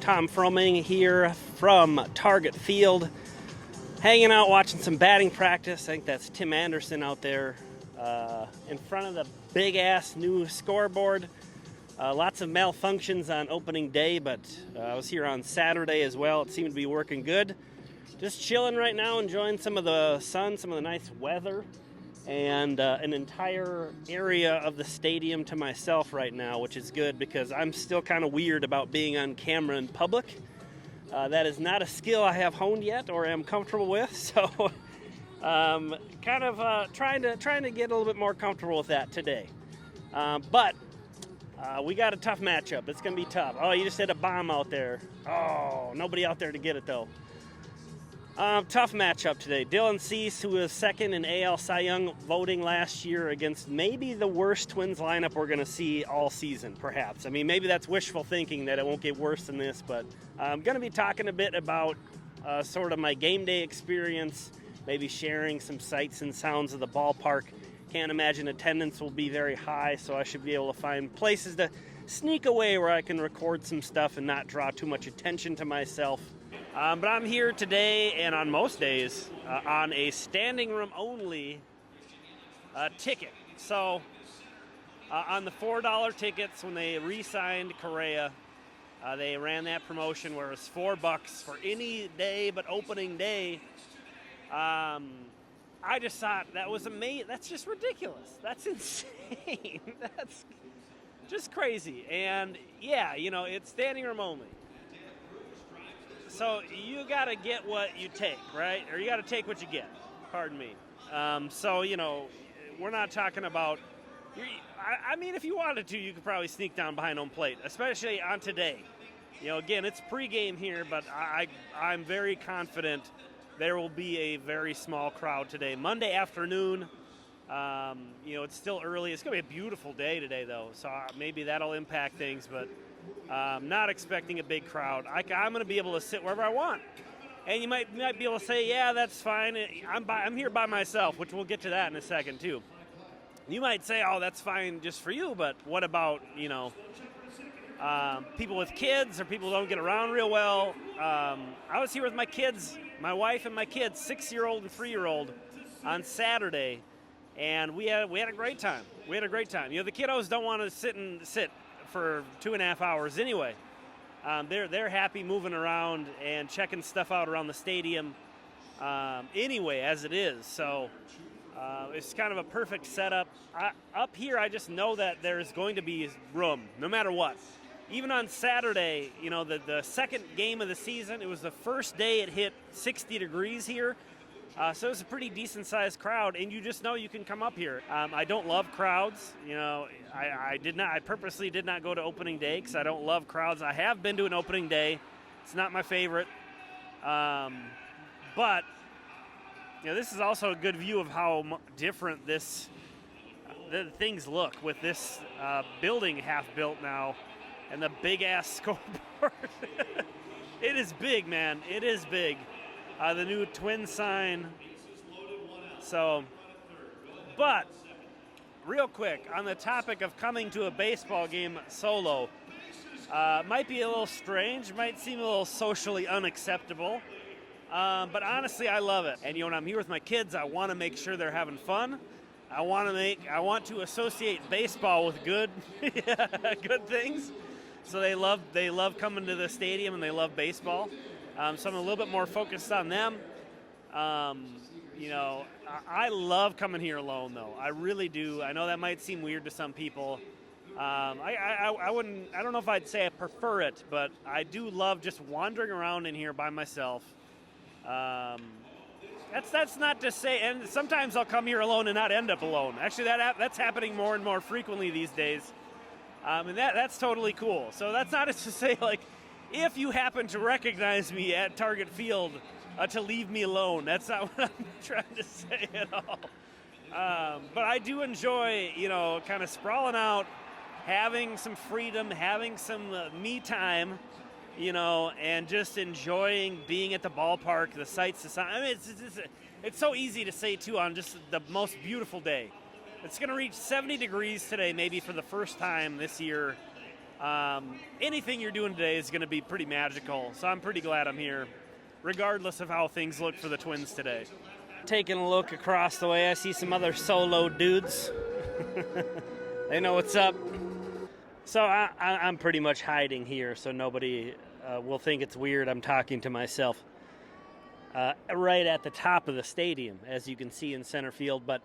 Tom Froming here from Target Field, hanging out watching some batting practice. I think that's Tim Anderson out there in front of the big-ass new scoreboard. Lots of malfunctions on opening day, but I was here on Saturday as well. It seemed to be working good. Just chilling right now, enjoying some of the sun, some of the nice weather, and an entire area of the stadium to myself right now, which is good because I'm still kind of weird about being on camera in public. That is not a skill I have honed yet or am comfortable with, so kind of trying to get a little bit more comfortable with that today. But we got a tough matchup. It's going to be tough. Oh, you just hit a bomb out there. Oh, nobody out there to get it, though. Tough matchup today. Dylan Cease, who was second in AL Cy Young voting last year, against maybe the worst Twins lineup we're going to see all season, perhaps. I mean, maybe that's wishful thinking that it won't get worse than this, but I'm going to be talking a bit about sort of my game day experience, maybe sharing some sights and sounds of the ballpark. Can't imagine attendance will be very high, so I should be able to find places to sneak away where I can record some stuff and not draw too much attention to myself. But I'm here today and on most days on a standing room only ticket. So on the $4 tickets, when they re-signed Correa, they ran that promotion where it was $4 for any day but opening day. I just thought that was amazing. That's just ridiculous. That's insane. That's just crazy. And yeah, you know, it's standing room only. So you got to get what you take, right? Or you got to take what you get, pardon me. So, you know, we're not talking about, I mean, if you wanted to, you could probably sneak down behind home plate, especially on today. You know, again, it's pregame here, but I'm very confident there will be a very small crowd today. Monday afternoon, you know, it's still early. It's going to be a beautiful day today, though, so maybe that'll impact things, but not expecting a big crowd. I'm going to be able to sit wherever I want. And you might be able to say, yeah, that's fine. I'm here by myself, which we'll get to that in a second, too. You might say, oh, that's fine just for you, but what about, you know, people with kids or people who don't get around real well? I was here with my kids, my wife and my kids, 6-year-old and 3-year-old, on Saturday, and we had a great time. We had a great time. You know, the kiddos don't want to sit for 2.5 hours anyway. They're happy moving around and checking stuff out around the stadium anyway, as it is. So it's kind of a perfect setup. Up here, I just know that there's going to be room, no matter what. Even on Saturday, you know, the second game of the season, it was the first day it hit 60 degrees here. So it was a pretty decent-sized crowd, and you just know you can come up here. I don't love crowds. You know, I purposely did not go to opening day because I don't love crowds. I have been to an opening day. It's not my favorite. But, you know, this is also a good view of how different the things look with this building half-built now and the big-ass scoreboard. It is big, man. It is big. The new twin sign. So, but real quick, on the topic of coming to a baseball game solo, might be a little strange, might seem a little socially unacceptable, but honestly, I love it. And you know, when I'm here with my kids, I want to make sure they're having fun. I want to associate baseball with good, good things. So they love coming to the stadium and they love baseball. So I'm a little bit more focused on them. You know, I love coming here alone, though. I really do. I know that might seem weird to some people. I don't know if I'd say I prefer it, but I do love just wandering around in here by myself. That's not to say, and sometimes I'll come here alone and not end up alone. Actually, that's happening more and more frequently these days. And that's totally cool. So that's not to say, like, if you happen to recognize me at Target Field, to leave me alone. That's not what I'm trying to say at all. But I do enjoy, you know, kind of sprawling out, having some freedom, having some me time, you know, and just enjoying being at the ballpark, the sights, the sound. I mean, it's so easy to say, too, on just the most beautiful day. It's going to reach 70 degrees today, maybe for the first time this year. Anything you're doing today is going to be pretty magical, so I'm pretty glad I'm here, regardless of how things look for the Twins today. Taking a look across the way, I see some other solo dudes. They know what's up. So I'm pretty much hiding here, so nobody will think it's weird I'm talking to myself. Right at the top of the stadium, as you can see in center field. But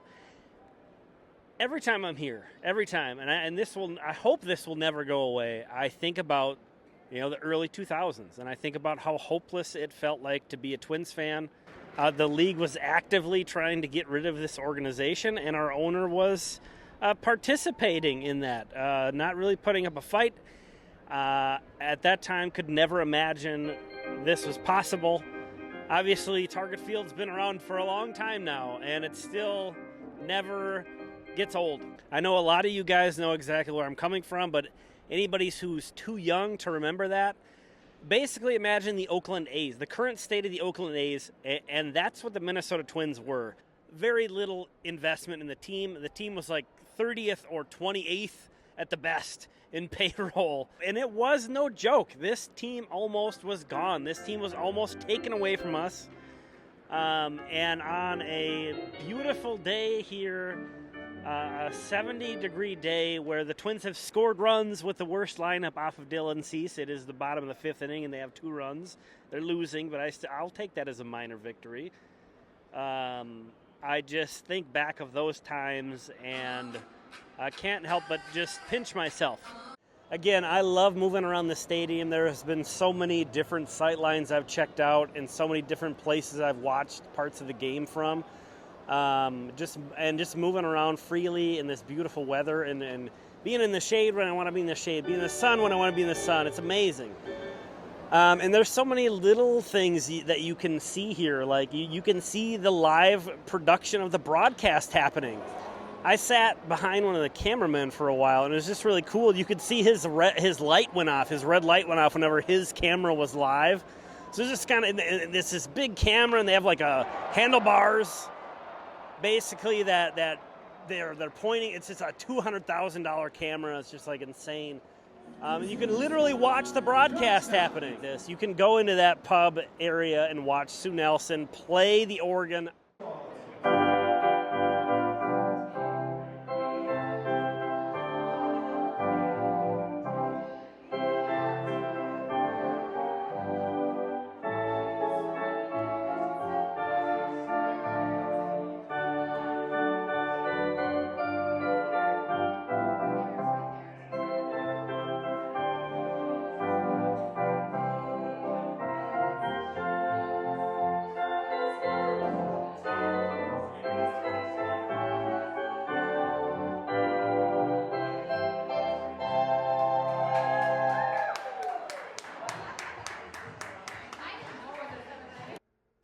every time I'm here, I hope this will never go away. I think about, the early 2000s, and I think about how hopeless it felt like to be a Twins fan. The league was actively trying to get rid of this organization, and our owner was participating in that, not really putting up a fight. At that time, could never imagine this was possible. Obviously, Target Field's been around for a long time now, and it still never gets old. I know a lot of you guys know exactly where I'm coming from, but anybody who's too young to remember that, basically imagine the Oakland A's, the current state of the Oakland A's, and that's what the Minnesota Twins were. Very little investment in the team. The team was like 30th or 28th at the best in payroll. And it was no joke. This team almost was gone. This team was almost taken away from us. And on a beautiful day here, a 70-degree day where the Twins have scored runs with the worst lineup off of Dylan Cease. It is the bottom of the 5th inning, and they have 2 runs. They're losing, but I'll take that as a minor victory. I just think back of those times, and I can't help but just pinch myself. Again, I love moving around the stadium. There has been so many different sight lines I've checked out and so many different places I've watched parts of the game from. Just moving around freely in this beautiful weather and being in the shade when I want to be in the shade, being in the sun when I want to be in the sun. It's amazing. And there's so many little things that you can see here. Like you can see the live production of the broadcast happening. I sat behind one of the cameramen for a while, and it was just really cool. You could see his light went off. His red light went off whenever his camera was live. So it's just kind of this big camera, and they have like a handlebars, basically that they're pointing. It's just a $200,000 camera. It's just like insane. You can literally watch the broadcast happening. You can go into that pub area and watch Sue Nelson play the organ.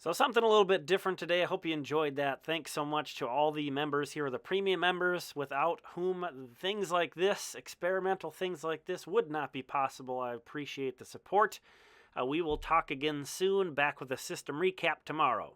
So something a little bit different today. I hope you enjoyed that. Thanks so much to all the members here, the premium members, without whom things like this, experimental things like this, would not be possible. I appreciate the support. We will talk again soon, back with a system recap tomorrow.